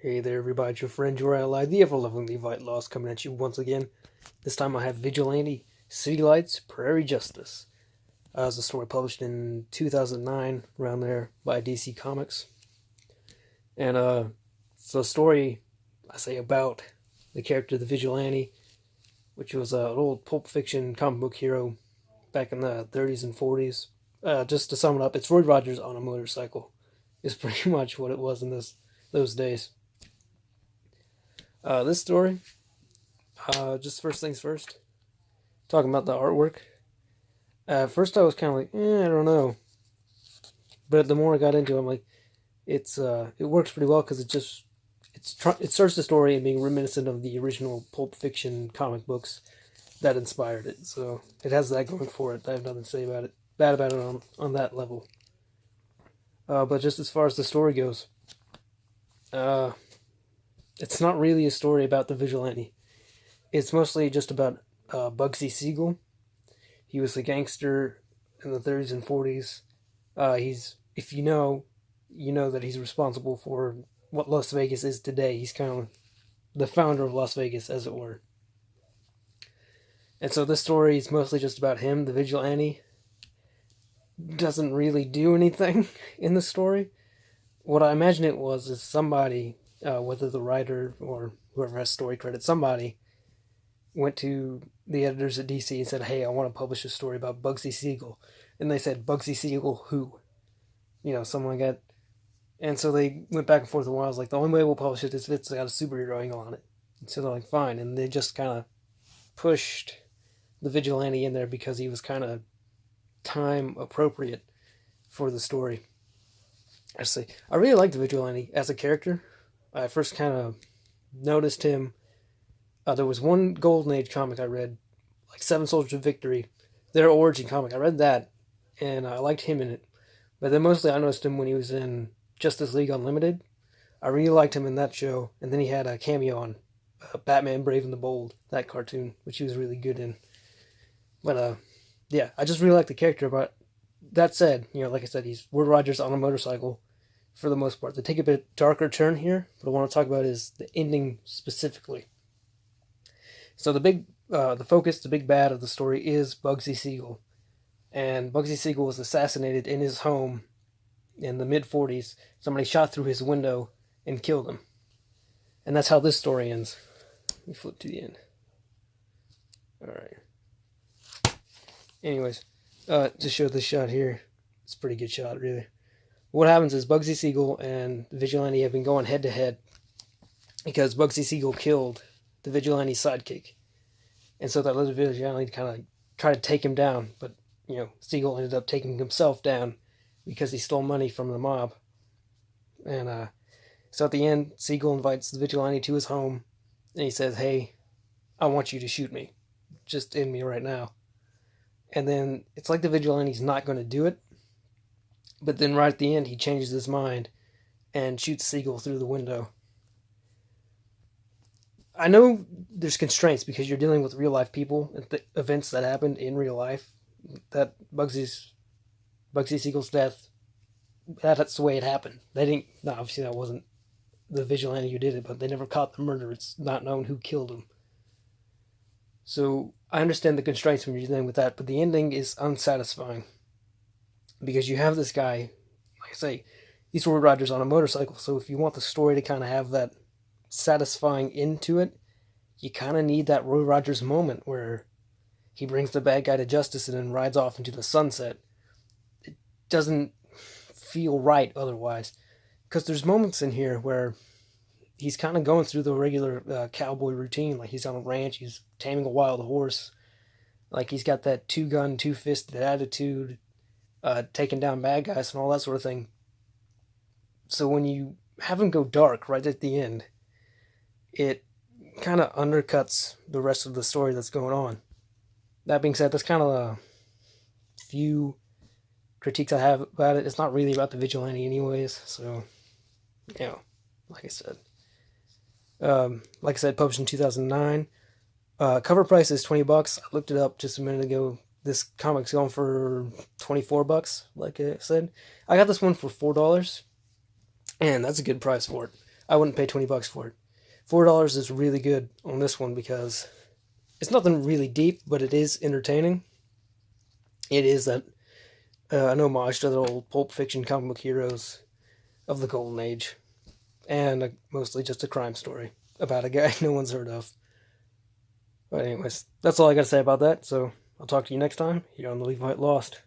Hey there, everybody. It's your friend Jor Ally, the ever-loving Levite Lost, coming at you once again. This time I have Vigilante, City Lights, Prairie Justice. It was a story published in 2009, around there, by DC Comics. And it's a story, I say, about the character, the Vigilante, which was an old Pulp Fiction comic book hero back in the 30s and 40s. Just to sum it up, it's Roy Rogers on a motorcycle, is pretty much what it was in those days. This story, just first things first, talking about the artwork. At first I was kind of like, I don't know. But the more I got into it, I'm like, it works pretty well because it starts the story and being reminiscent of the original Pulp Fiction comic books that inspired it. So it has that going for it. I have nothing to say bad about it on that level. But just as far as the story goes, it's not really a story about the Vigilante. It's mostly just about Bugsy Siegel. He was a gangster in the 30s and 40s. If you know that he's responsible for what Las Vegas is today. He's kind of the founder of Las Vegas, as it were. And so this story is mostly just about him, the Vigilante. Doesn't really do anything in the story. What I imagine it was is somebody, whether the writer or whoever has story credit, somebody went to the editors at DC and said, hey, I want to publish a story about Bugsy Siegel. And they said, Bugsy Siegel who? Something like that. And so they went back and forth a while. I was like, the only way we'll publish it is if it's got a superhero angle on it. And so they're like, fine. And they just kind of pushed the Vigilante in there because he was kind of time appropriate for the story. I really like the Vigilante as a character. I first kind of noticed him. There was one Golden Age comic I read, like Seven Soldiers of Victory, their origin comic. I read that, and I liked him in it. But then mostly I noticed him when he was in Justice League Unlimited. I really liked him in that show. And then he had a cameo on Batman Brave and the Bold, that cartoon, which he was really good in. But yeah, I just really like the character. But that said, like I said, he's Roy Rogers on a motorcycle for the most part. They take a bit darker turn here. What I want to talk about is the ending specifically. So the big bad of the story is Bugsy Siegel. And Bugsy Siegel was assassinated in his home in the mid-40s. Somebody shot through his window and killed him. And that's how this story ends. Let me flip to the end. Alright. Anyways, to show this shot here, it's a pretty good shot, really. What happens is Bugsy Siegel and the Vigilante have been going head-to-head because Bugsy Siegel killed the Vigilante's sidekick. And so that led the Vigilante to kind of try to take him down, but Siegel ended up taking himself down because he stole money from the mob. And so at the end, Siegel invites the Vigilante to his home, and he says, hey, I want you to shoot me. Just end me right now. And then it's like the Vigilante's not going to do it, but then right at the end, he changes his mind and shoots Siegel through the window. I know there's constraints because you're dealing with real-life people and the events that happened in real life. That Bugsy Siegel's death, that's the way it happened. Obviously that wasn't the Vigilante who did it, but they never caught the murderer. It's not known who killed him. So I understand the constraints when you're dealing with that, but the ending is unsatisfying. Because you have this guy, like I say, he's Roy Rogers on a motorcycle, so if you want the story to kind of have that satisfying end to it, you kind of need that Roy Rogers moment where he brings the bad guy to justice and then rides off into the sunset. It doesn't feel right otherwise. Because there's moments in here where he's kind of going through the regular cowboy routine. Like he's on a ranch, he's taming a wild horse. Like he's got that two-gun, two-fisted attitude, taking down bad guys and all that sort of thing. So when you have him go dark right at the end, it kind of undercuts the rest of the story that's going on. That being said, that's kind of a few critiques I have about it. It's not really about the Vigilante anyways, so, like I said. Published in 2009. Cover price is $20. I looked it up just a minute ago. This comic's going for $24, like I said. I got this one for $4, and that's a good price for it. I wouldn't pay $20 for it. $4 is really good on this one because it's nothing really deep, but it is entertaining. It is that an homage to the old Pulp Fiction comic book heroes of the Golden Age, and mostly just a crime story about a guy no one's heard of. But anyways, that's all I got to say about that, so I'll talk to you next time here on The Levite Lost.